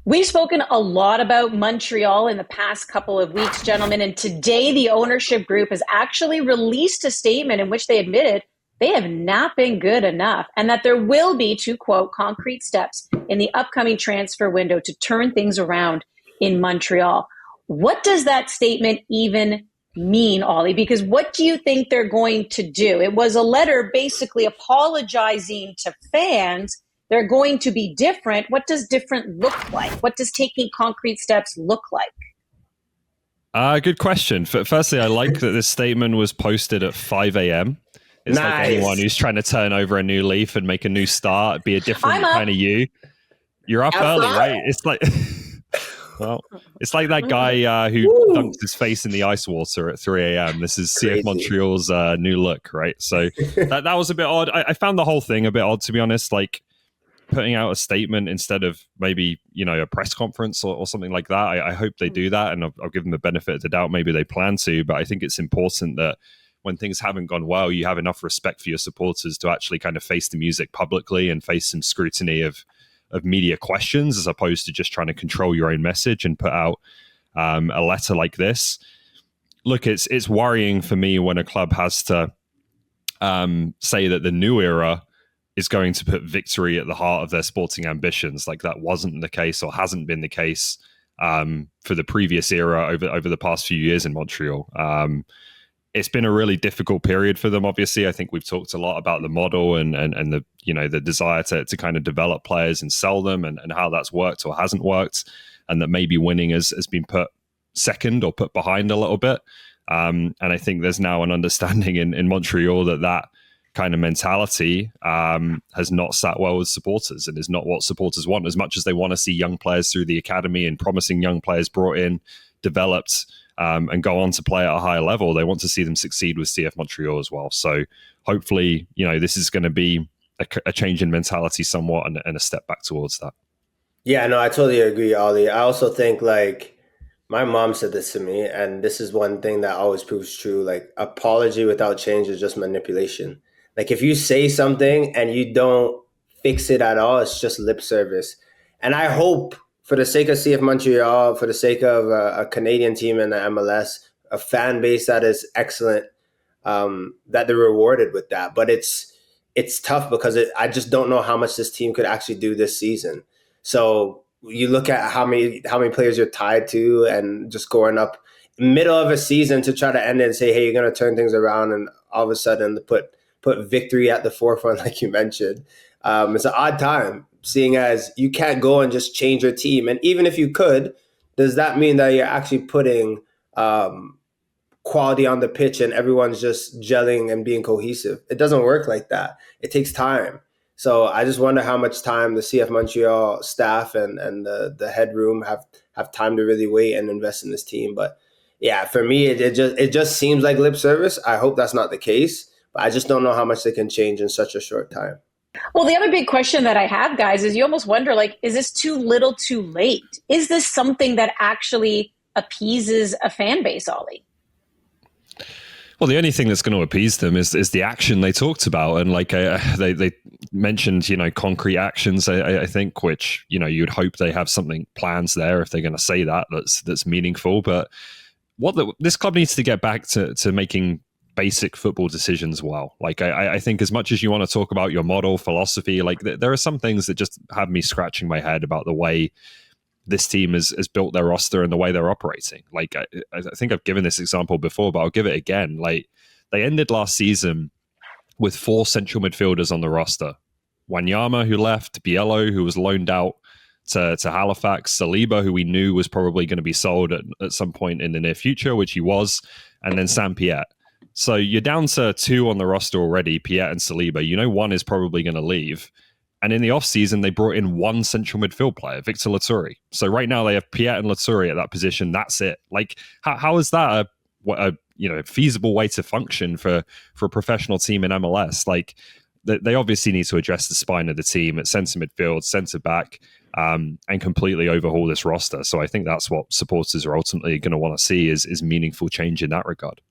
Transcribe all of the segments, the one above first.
We've spoken a lot about Montreal in the past couple of weeks, gentlemen, and today the ownership group has actually released a statement in which they admitted they have not been good enough and that there will be, to quote, concrete steps in the upcoming transfer window to turn things around in Montreal. What does that statement even mean, Ollie? Because what do you think they're going to do? It was a letter basically apologizing to fans. They're going to be different. What does different look like? What does taking concrete steps look like? Good question. Firstly, I like that this statement was posted at 5 a.m. It's nice. Like anyone who's trying to turn over a new leaf and make a new start, be a different kind of you. You're up early, right? It's like, well, it's like that guy who dunked his face in the ice water at 3 a.m. This is CF Montreal's new look, right? So that was a bit odd. I found the whole thing a bit odd, to be honest. Like, putting out a statement instead of maybe, a press conference or something like that. I hope they do that, and I'll give them the benefit of the doubt. Maybe they plan to, but I think it's important that when things haven't gone well, you have enough respect for your supporters to actually kind of face the music publicly and face some scrutiny of media questions, as opposed to just trying to control your own message and put out a letter like this. Look, it's worrying for me when a club has to say that the new era is going to put victory at the heart of their sporting ambitions. Like, that wasn't the case or hasn't been the case for the previous era over the past few years in Montreal. It's been a really difficult period for them. Obviously, I think we've talked a lot about the model and the the desire to kind of develop players and sell them and how that's worked or hasn't worked, and that maybe winning has been put second or put behind a little bit. And I think there's now an understanding in Montreal that kind of mentality has not sat well with supporters and is not what supporters want. As much as they want to see young players through the academy and promising young players brought in, developed, and go on to play at a higher level, they want to see them succeed with CF Montreal as well. So hopefully, this is going to be a change in mentality somewhat and a step back towards that. Yeah, no, I totally agree, Ollie. I also think, like, my mom said this to me, and this is one thing that always proves true. Like, apology without change is just manipulation. Like, if you say something and you don't fix it at all, it's just lip service. And I hope, for the sake of CF Montreal, for the sake of a Canadian team in the MLS, a fan base that is excellent, that they're rewarded with that. But it's tough because I just don't know how much this team could actually do this season. So you look at how many players you're tied to, and just going up middle of a season to try to end it and say, hey, you're going to turn things around, and all of a sudden put victory at the forefront, like you mentioned. It's an odd time, seeing as you can't go and just change your team. And even if you could, does that mean that you're actually putting quality on the pitch and everyone's just gelling and being cohesive? It doesn't work like that. It takes time. So I just wonder how much time the CF Montreal staff and the headroom have time to really wait and invest in this team. But yeah, for me, it just seems like lip service. I hope that's not the case, but I just don't know how much they can change in such a short time. Well, the other big question that I have, guys, is you almost wonder, like, is this too little too late? Is this something that actually appeases a fan base, Ollie? Well, the only thing that's going to appease them is the action they talked about. And like they mentioned, concrete actions, I think, which, you'd hope they have something plans there if they're going to say that's meaningful. But this club needs to get back to making basic football decisions well. Like, I think as much as you want to talk about your model, philosophy, like there are some things that just have me scratching my head about the way this team has built their roster and the way they're operating. Like, I think I've given this example before, but I'll give it again. Like, they ended last season with 4 central midfielders on the roster. Wanyama, who left, Biello, who was loaned out to Halifax, Saliba, who we knew was probably going to be sold at some point in the near future, which he was, and then Sam Piet. So you're down to 2 on the roster already, Piet and Saliba. One is probably going to leave. And in the offseason, they brought in 1 central midfield player, Victor Laturi. So right now they have Piet and Laturi at that position. That's it. Like, how is that a feasible way to function for a professional team in MLS? Like, they obviously need to address the spine of the team at centre midfield, centre back, and completely overhaul this roster. So I think that's what supporters are ultimately going to want to see is meaningful change in that regard.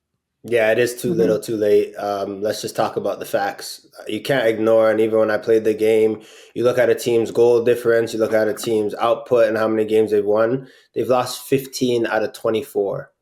Yeah, it is too Mm-hmm. little, too late. Let's just talk about the facts. You can't ignore, and even when I played the game, you look at a team's goal difference, you look at a team's output and how many games they've won. They've lost 15 out of 24.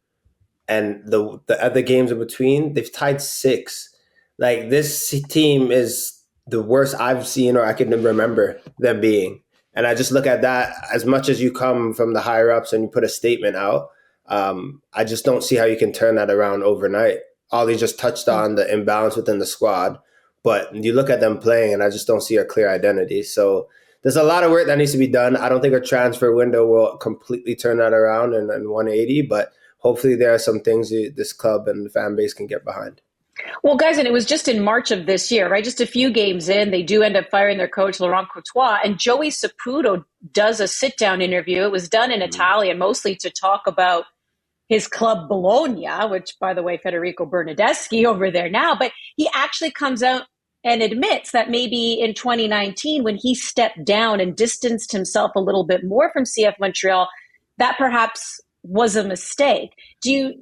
And the other games in between, they've tied six. Like this team is the worst I've seen or I can remember them being. And I just look at that as much as you come from the higher ups and you put a statement out. I just don't see how you can turn that around overnight. Ollie just touched on the imbalance within the squad, but you look at them playing, and I just don't see a clear identity. So there's a lot of work that needs to be done. I don't think a transfer window will completely turn that around and 180, but hopefully there are some things this club and the fan base can get behind. Well, guys, and it was just in March of this year, right? Just a few games in, they do end up firing their coach, Laurent Courtois, and Joey Saputo does a sit-down interview. It was done in Italian, mostly to talk about his club Bologna, which, by the way, Federico Bernardeschi over there now. But he actually comes out and admits that maybe in 2019, when he stepped down and distanced himself a little bit more from CF Montreal, that perhaps was a mistake. Do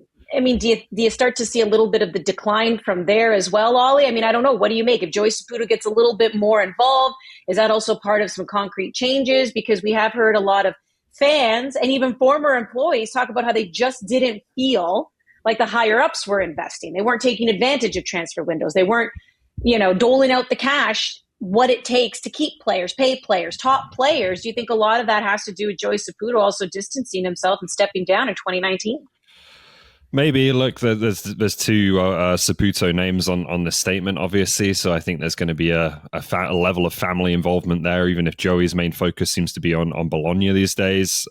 you start to see a little bit of the decline from there as well, Ollie? I mean, I don't know. What do you make? If Joey Saputo gets a little bit more involved, is that also part of some concrete changes? Because we have heard a lot of fans and even former employees talk about how they just didn't feel like the higher ups were investing. They weren't taking advantage of transfer windows. They weren't, doling out the cash, what it takes to keep players, pay players, top players. Do you think a lot of that has to do with Joey Saputo also distancing himself and stepping down in 2019? Maybe. Look, there's two Saputo names on this statement, obviously. So I think there's going to be a level of family involvement there, even if Joey's main focus seems to be on Bologna these days.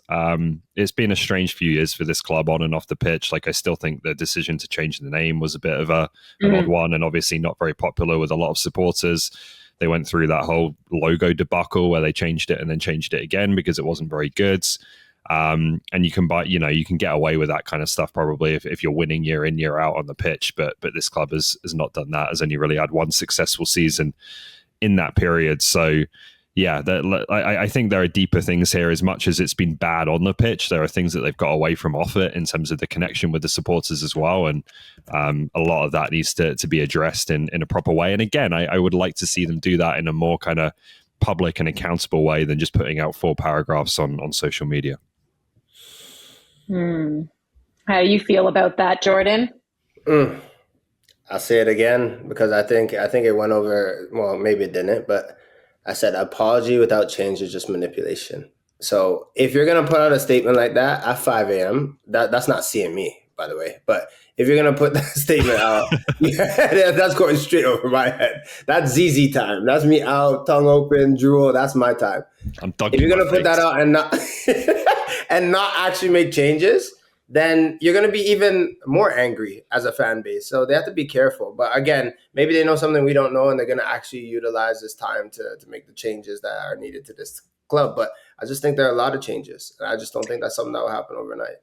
It's been a strange few years for this club on and off the pitch. Like, I still think the decision to change the name was a bit of an odd one, and obviously not very popular with a lot of supporters. They went through that whole logo debacle where they changed it and then changed it again because it wasn't very good. And you can get away with that kind of stuff probably if you're winning year in, year out on the pitch. But this club has not done that, has only really had one successful season in that period. So yeah, I think there are deeper things here. As much as it's been bad on the pitch, there are things that they've got away from off it in terms of the connection with the supporters as well. And a lot of that needs to be addressed in a proper way. And again, I would like to see them do that in a more kind of public and accountable way than just putting out 4 paragraphs on social media. How do you feel about that, Jordan? I'll say it again because I think it went over. Well, maybe it didn't, but I said apology without change is just manipulation. So if you're gonna put out a statement like that at 5 a.m., that's not seeing me, by the way. But if you're gonna put that statement out, yeah, that's going straight over my head. That's ZZ time. That's me out, tongue open, drool. That's my time. If you're gonna put that out and not and not actually make changes, then you're going to be even more angry as a fan base. So they have to be careful. But again, maybe they know something we don't know, and they're going to actually utilize this time to make the changes that are needed to this club. But I just think there are a lot of changes, and I just don't think that's something that will happen overnight.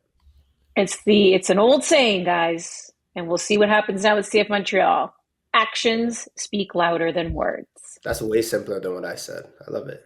It's an old saying, guys, and we'll see what happens now with CF Montreal. Actions speak louder than words. That's way simpler than what I said. I love it.